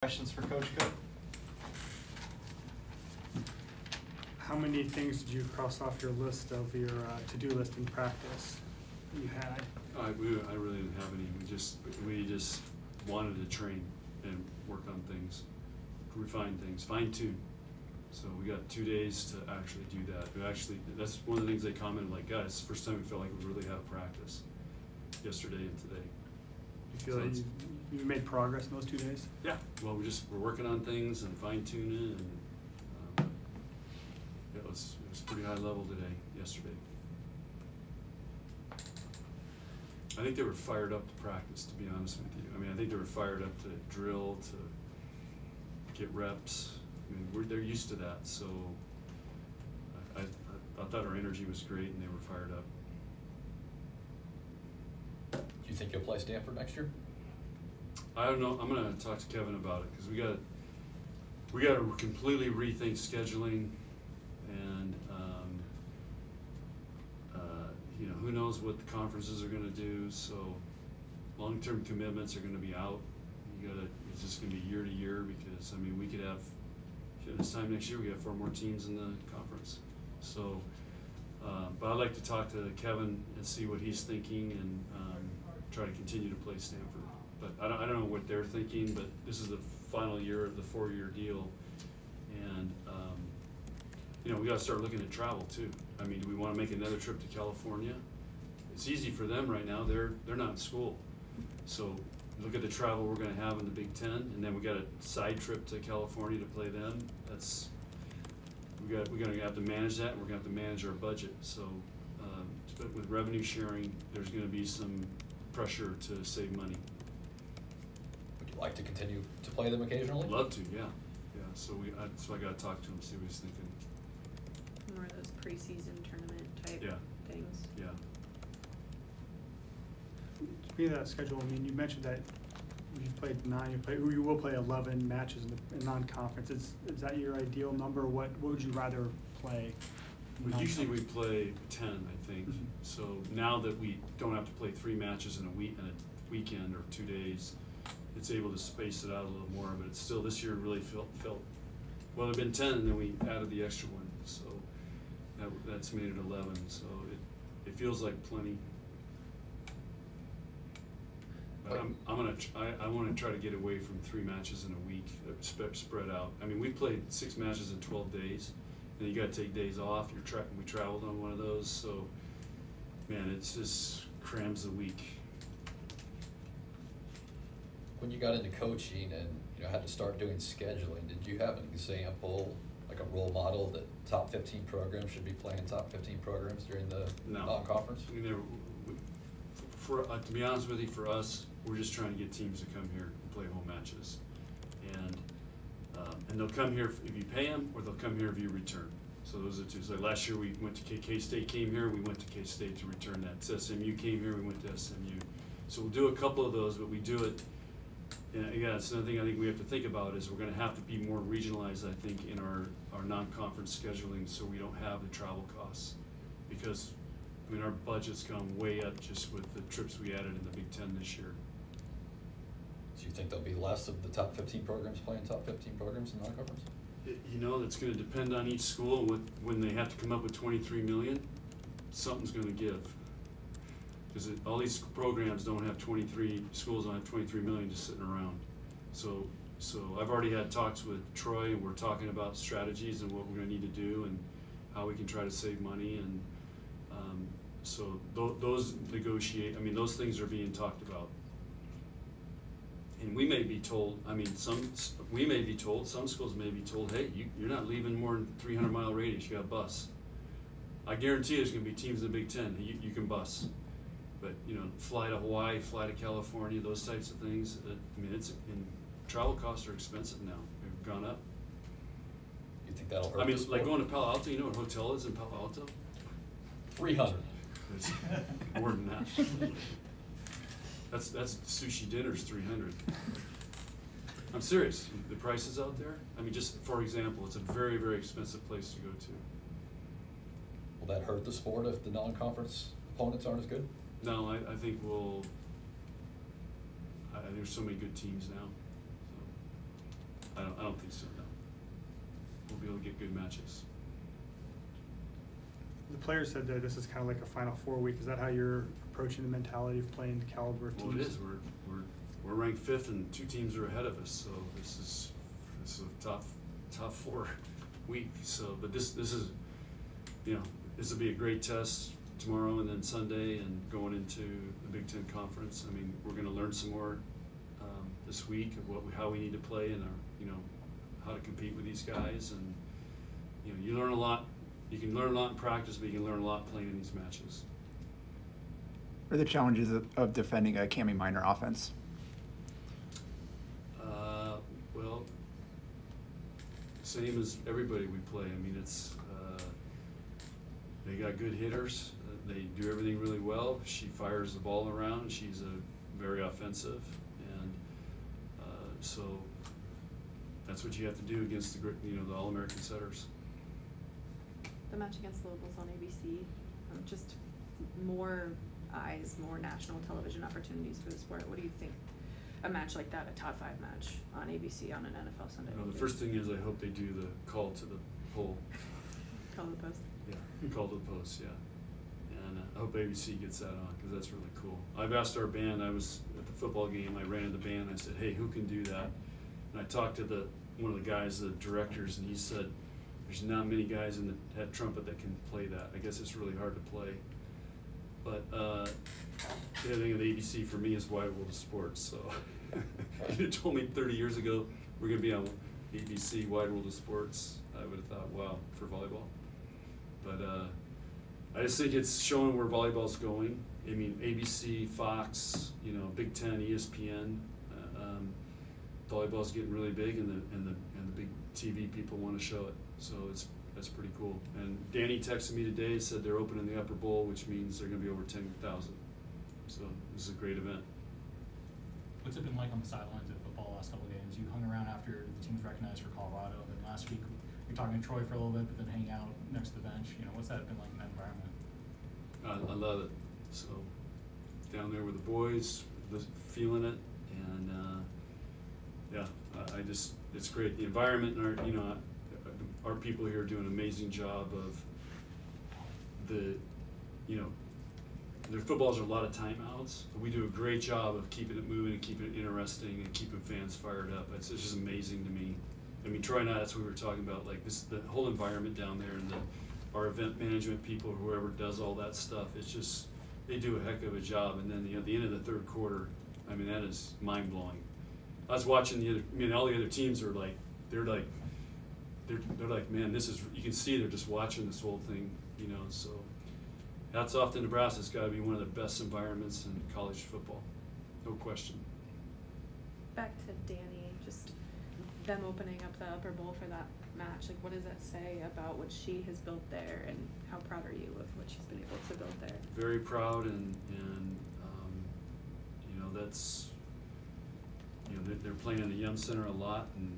Questions for Coach Cook? How many things did you cross off your list of your to-do list in practice you had? I really didn't have any. We just wanted to train and work on things, refine things, fine tune. So we got 2 days to actually do that. That's one of the things they commented, like, guys, it's the first time we felt like we really had a practice yesterday and today. You feel like you made progress in those 2 days? Yeah. Well, we're working on things and fine tuning, and it was pretty high level today, yesterday. I think they were fired up to practice, to be honest with you. I mean, I think they were fired up to drill, to get reps. I mean, they're used to that, so I thought our energy was great, and they were fired up. Do you think you'll play Stanford next year? I don't know. I'm going to talk to Kevin about it, because we got to completely rethink scheduling, and you know, who knows what the conferences are going to do. So long-term commitments are going to be out. It's just going to be year to year, because I mean, we could have this time next year we have 4 more teams in the conference. So, but I'd like to talk to Kevin and see what he's thinking, and try to continue to play Stanford. But I don't know what they're thinking, but this is the final year of the 4-year deal, and you know, we got to start looking at travel too. I mean, do we want to make another trip to California? It's easy for them right now. They're not in school, so look at the travel we're going to have in the Big Ten, and then we got a side trip to California to play them. We're going to have to manage that, and we're going to have to manage our budget. So, but with revenue sharing, there's going to be some pressure to save money. Would you like to continue to play them occasionally? Love to, yeah. So I got to talk to him, see what he's thinking. More of those preseason tournament type things. Yeah. Speaking of that schedule, I mean, you mentioned that you've played 9. You will play 11 matches in non-conference. Is that your ideal number? What would you rather play? Well, usually we play 10, I think. Mm-hmm. So now that we don't have to play 3 matches in a weekend or 2 days, it's able to space it out a little more. But it's still, this year really felt well. There've been 10, and then we added the extra one, so that's made it 11. So it feels like plenty. But I want to try to get away from 3 matches in a week, spread out. I mean, we played 6 matches in 12 days, and you got to take days off. We traveled on one of those, so man, it just crams the week. When you got into coaching and had to start doing scheduling, did you have an example, like a role model that top 15 programs should be playing top 15 programs during the non-conference? To be honest with you, for us, we're just trying to get teams to come here and play home matches, and they'll come here if you pay them, or they'll come here if you return. So those are 2. So last year we went to K-State came here, we went to K-State to return that. SMU came here, we went to SMU. So we'll do a couple of those, but we do it. And again, it's another thing I think we have to think about is we're going to have to be more regionalized, I think, in our non-conference scheduling, so we don't have the travel costs, because I mean, our budget's gone way up just with the trips we added in the Big Ten this year. So you think there'll be less of the top 15 programs playing top 15 programs in non-conference? You know, that's going to depend on each school. When they have to come up with $23 million, something's going to give. Because all these programs don't have schools don't have $23 million just sitting around. So I've already had talks with Troy, and we're talking about strategies and what we're going to need to do and how we can try to save money. And so those those things are being talked about. And we may be told, some schools may be told, hey, you're not leaving more than 300-mile radius, you got a bus. I guarantee there's going to be teams in the Big Ten, you can bus. But, fly to Hawaii, fly to California, those types of things, travel costs are expensive now. They've gone up. You think that'll hurt? Like going to Palo Alto, you know what a hotel is in Palo Alto? 300. It's more than that. That's sushi dinner's 300. I'm serious. The prices out there. Just for example, it's a very, very expensive place to go to. Will that hurt the sport if the non-conference opponents aren't as good? No, I think there's so many good teams now. So. don't think so, no. We'll be able to get good matches. The players said that this is kind of like a Final Four week. Is that how you're approaching the mentality of playing the caliber of teams? Well, it is. We're ranked 5th, and 2 teams are ahead of us. So this is a top 4 week. So, but this is, you know, this will be a great test tomorrow and then Sunday and going into the Big Ten Conference. I mean, we're going to learn some more this week of how we need to play and how to compete with these guys. And you learn a lot. You can learn a lot in practice, but you can learn a lot playing in these matches. What are the challenges of defending a Cami Minor offense? Well, same as everybody we play. I mean, it's they got good hitters. They do everything really well. She fires the ball around. She's very offensive, and so that's what you have to do against the All-American setters. The match against Louisville's on ABC. Just more eyes, more national television opportunities for the sport. What do you think? A match like that, a top 5 match on ABC on an NFL Sunday. The first thing is I hope they do the call to the pole. Call to the post. Yeah, call to the post. Yeah, and I hope ABC gets that on because that's really cool. I've asked our band. I was at the football game. I ran in the band. I said, "Hey, who can do that?" And I talked to one of the guys, the directors, and he said, "There's not many guys in the head trumpet that can play that. I guess it's really hard to play." But the other thing of the ABC for me is Wide World of Sports. So if you told me 30 years ago we're going to be on ABC Wide World of Sports, I would have thought, wow, for volleyball. But I just think it's showing where volleyball's going. I mean, ABC, Fox, Big Ten, ESPN. Volleyball's getting really big, and the big TV people want to show it. So that's pretty cool. And Danny texted me today, said they're opening the upper bowl, which means they're going to be over 10,000. So this is a great event. What's it been like on the sidelines of football last couple of games? You hung around after the team was recognized for Colorado, and then last week you're talking to Troy for a little bit, but then hanging out next to the bench. What's that been like in that environment? I love it. So down there with the boys, feeling it, and it's great. The environment and our people here do an amazing job of their footballs are a lot of timeouts. But we do a great job of keeping it moving and keeping it interesting and keeping fans fired up. It's just amazing to me. I mean, Troy and I, that's what we were talking about, like the whole environment down there and our event management people, whoever does all that stuff, it's just, they do a heck of a job. And then at the end of the third quarter, I mean, that is mind blowing. I was watching all the other teams are like, they're like, man, this is, you can see they're just watching this whole thing, so hats off to Nebraska. It's got to be one of the best environments in college football, no question. Back to Danny, just them opening up the upper bowl for that match, like what does that say about what she has built there, and how proud are you of what she's been able to build there? Very proud, and that's, they're playing in the Yum Center a lot, and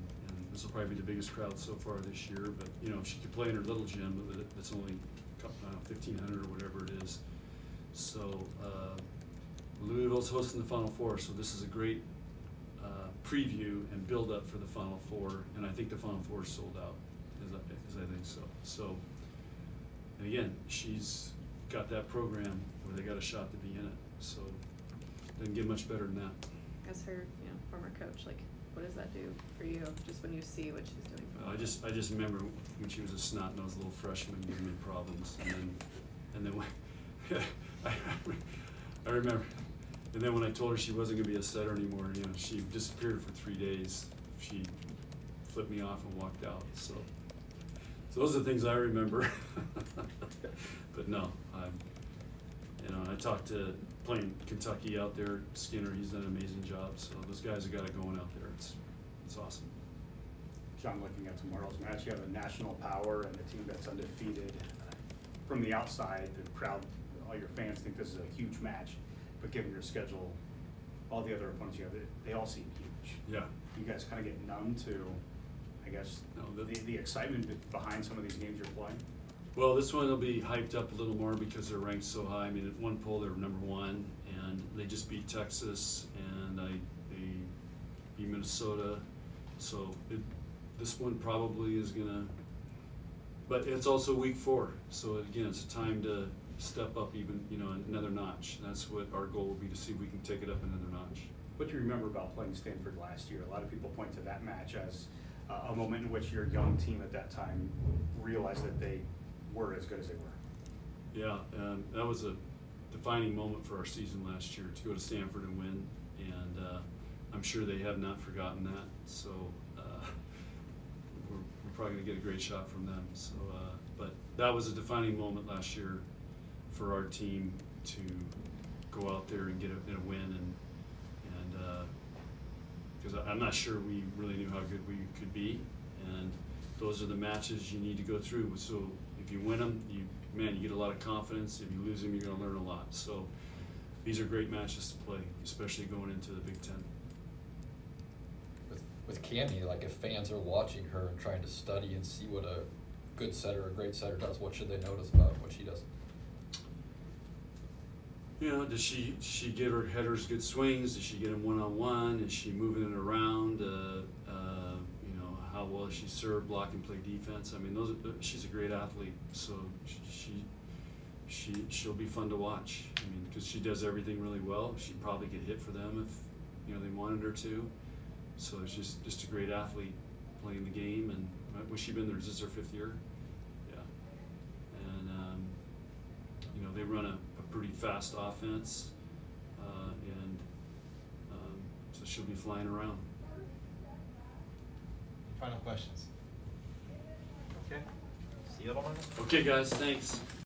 this will probably be the biggest crowd so far this year, but if she could play in her little gym, but it's only 1,500 or whatever it is. So Louisville's hosting the Final Four, so this is a great preview and build up for the Final Four, and I think the Final Four is sold out, as I think so. So, and again, she's got that program where they got a shot to be in it, so doesn't get much better than that. As her former coach, like what does that do for you, just when you see what she's doing? I just remember when she was a snot-nosed little freshman giving me problems, and then when, I remember, and then when I told her she wasn't going to be a setter anymore, she disappeared for 3 days. She flipped me off and walked out. So those are the things I remember. But no, I talked to playing Kentucky out there, Skinner. He's done an amazing job. So those guys have got it going out there. It's awesome. John, looking at tomorrow's match, you have a national power and a team that's undefeated. From the outside, the crowd, all your fans think this is a huge match, but given your schedule, all the other opponents you have, they all seem huge. Yeah. You guys kind of get numb to, I guess, the excitement behind some of these games you're playing? Well, this one will be hyped up a little more because they're ranked so high. I mean, at one poll they were #1, and they just beat Texas, and they beat Minnesota. So this one probably is gonna, but it's also week 4, so again, it's a time to step up even, you know, another notch. That's what our goal will be, to see if we can take it up another notch. What do you remember about playing Stanford last year? A lot of people point to that match as a moment in which your young team at that time realized that they were as good as they were. Yeah, that was a defining moment for our season last year, to go to Stanford and win, and I'm sure they have not forgotten that. So we're probably going to get a great shot from them. So, but that was a defining moment last year for our team, to go out there and get a win, and because I'm not sure we really knew how good we could be, and those are the matches you need to go through. So if you win them, you get a lot of confidence. If you lose them, you're going to learn a lot. So these are great matches to play, especially going into the Big Ten. With Cammie, like if fans are watching her and trying to study and see what a good setter, a great setter does, what should they notice about what she does? You know, does she give her headers good swings? Does she get them one-on-one? Is she moving it around? You know, how well does she serve, block, and play defense? I mean, she's a great athlete, so she'll be fun to watch. I mean, because she does everything really well. She'd probably get hit for them if, you know, they wanted her to. So it's just a great athlete playing the game. And was she been there? Is this her 5th year? Yeah. And you know, they run a pretty fast offense, and so she'll be flying around. Final questions? Okay. See you, gentlemen. Okay, guys, thanks.